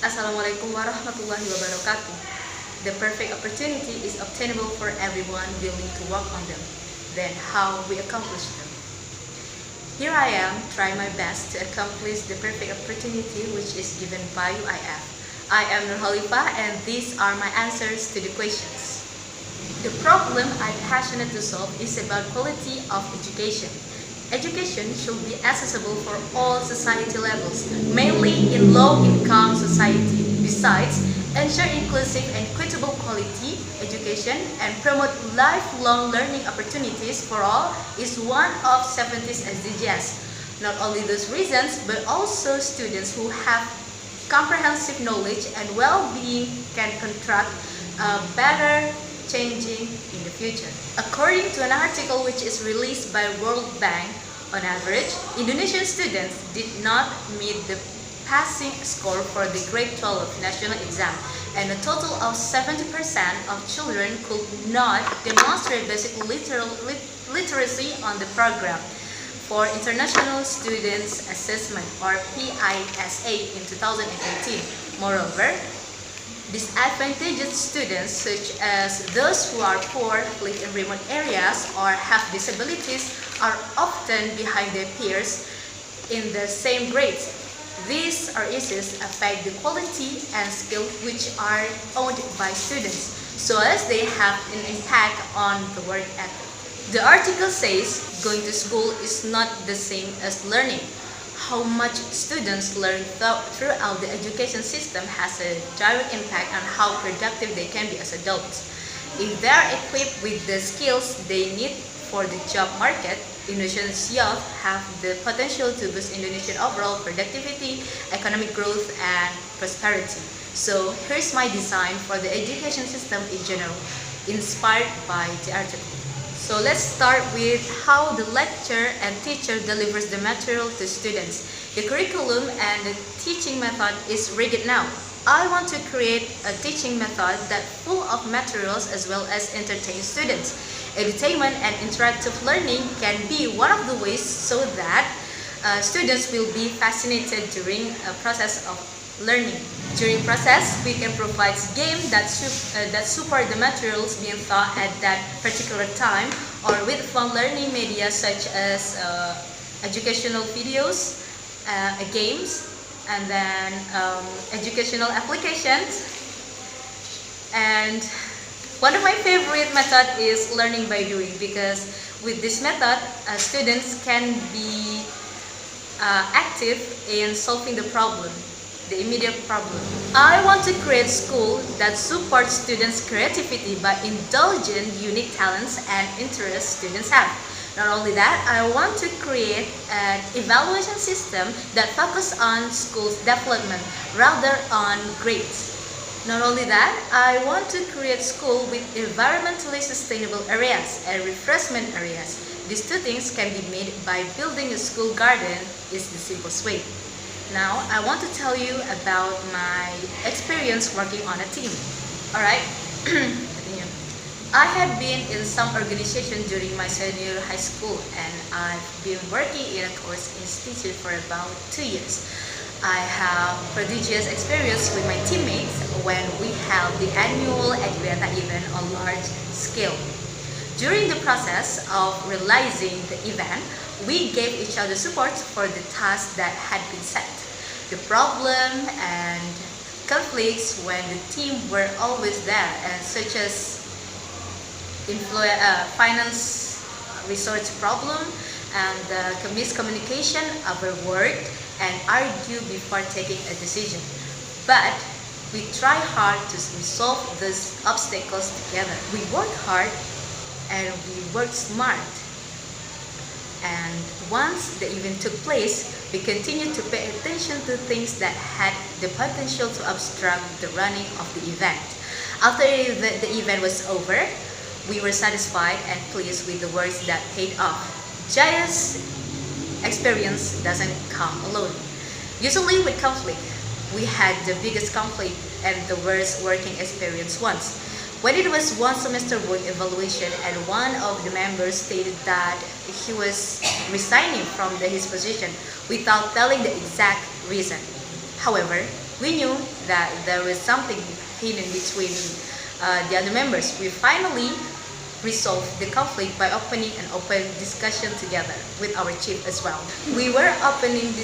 Assalamualaikum warahmatullahi wabarakatuh. The perfect opportunity is obtainable for everyone willing to work on them. Then how we accomplish them? Here I am, trying my best to accomplish the perfect opportunity which is given by UIF. I am Nur Holifah and these are my answers to the questions. The problem I'm passionate to solve is about quality of education. Education should be accessible for all society levels, mainly in low-income society. Besides, ensure inclusive and equitable quality education and promote lifelong learning opportunities for all is one of 70's SDGs. Not only those reasons, but also students who have comprehensive knowledge and well-being can contract better changing in the future. According to an article which is released by World Bank, on average, Indonesian students did not meet the passing score for the grade 12 national exam, and a total of 70% of children could not demonstrate basic literacy on the program for International Students Assessment or PISA in 2018. Moreover, disadvantaged students such as those who are poor, live in remote areas, or have disabilities are often behind their peers in the same grades. These issues affect the quality and skill which are owned by students, so as they have an impact on the work ethic. The article says going to school is not the same as learning. How much students learn throughout the education system has a direct impact on how productive they can be as adults. If they are equipped with the skills they need for the job market, Indonesia's youth have the potential to boost Indonesian overall productivity, economic growth, and prosperity. So here's my design for the education system in general, inspired by the article. So let's start with how the lecturer and teacher delivers the material to students. The curriculum and the teaching method is rigid now. I want to create a teaching method that's full of materials as well as entertain students. Edutainment and interactive learning can be one of the ways so that students will be fascinated during a process of learning. During process, we can provide games that support the materials being taught at that particular time, or with fun learning media such as educational videos, games, and then educational applications. And one of my favorite method is learning by doing, because with this method, students can be active in solving the problem. The immediate problem. I want to create a school that supports students' creativity by indulging unique talents and interests students have. Not only that, I want to create an evaluation system that focuses on schools' development rather on grades. Not only that, I want to create a school with environmentally sustainable areas and refreshment areas. These two things can be made by building a school garden is the simplest way. Now, I want to tell you about my experience working on a team. Alright, I have been in some organization during my senior high school, and I've been working in a course institute for about 2 years. I have prodigious experience with my teammates when we held the annual Adventa event on large scale. During the process of realizing the event, we gave each other support for the tasks that had been set. The problem and conflicts when the team were always there, and such as finance resource problem and miscommunication over work and argue before taking a decision. But we try hard to resolve these obstacles together. We work hard and we work smart. And once the event took place, we continued to pay attention to things that had the potential to obstruct the running of the event. After the event was over, we were satisfied and pleased with the works that paid off. Joyous experience doesn't come alone. Usually with conflict, we had the biggest conflict and the worst working experience once. When it was one semester work evaluation and one of the members stated that he was resigning from his position without telling the exact reason. However, We knew that there was something hidden between the other members. We finally resolved the conflict by opening an open discussion together with our chief as well. We were opening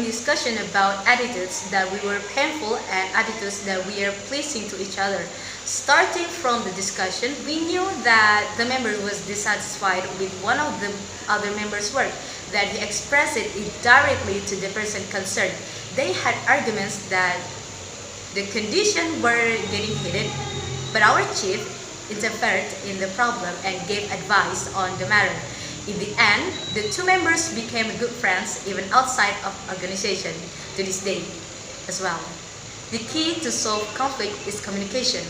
discussion about attitudes that we were painful and attitudes that we are pleasing to each other. Starting from the discussion, we knew that the member was dissatisfied with one of the other members' work, that he expressed it directly to the person concerned. They had arguments that the conditions were getting heated, but our chief interfered in the problem and gave advice on the matter. In the end, the two members became good friends even outside of organization to this day as well. The key to solve conflict is communication.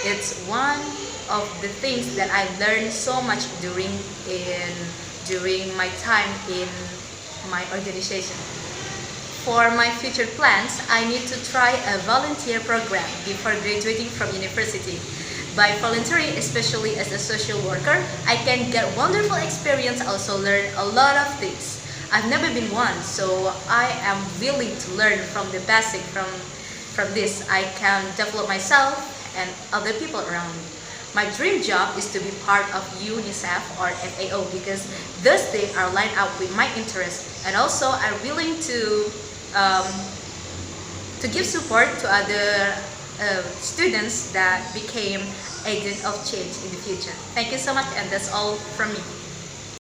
It's one of the things that I learned so much during my time in my organization. For my future plans, I need to try a volunteer program before graduating from university. By volunteering, especially as a social worker, I can get wonderful experience, also learn a lot of things. I've never been one, so I am willing to learn from the basic from this. I can develop myself and other people around me. My dream job is to be part of UNICEF or FAO because those things are lined up with my interests, and also I'm willing to give support to other students that became agent of change in the future. Thank you so much, and that's all from me.